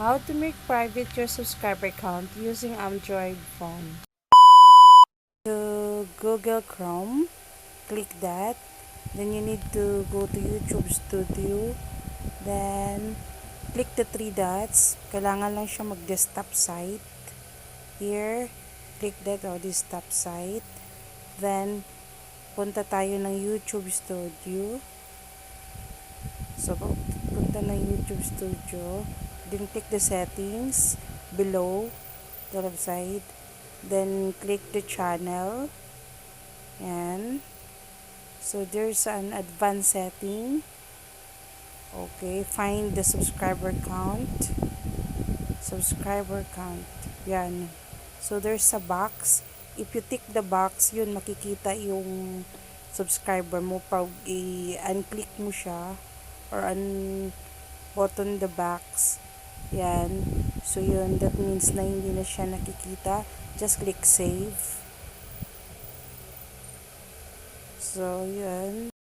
How to make private your subscriber count using Android phone. To Google Chrome, click that. Then you need to go to YouTube Studio. Then click the three dots. Kailangan lang siya mag-desktop site. Here, click that desktop site. Then punta tayo ng YouTube Studio. So, punta ng YouTube Studio. Then, click the settings below the website. Then, click the channel. And, so, there's an advanced setting. Okay, find the subscriber count. Subscriber count. Yan. So, there's a box. If you tick the box, yun, makikita yung subscriber mo. Pag i-unclick mo siya, or button the box, yan, so yun, that means na hindi na siya nakikita. Just click save. So yun.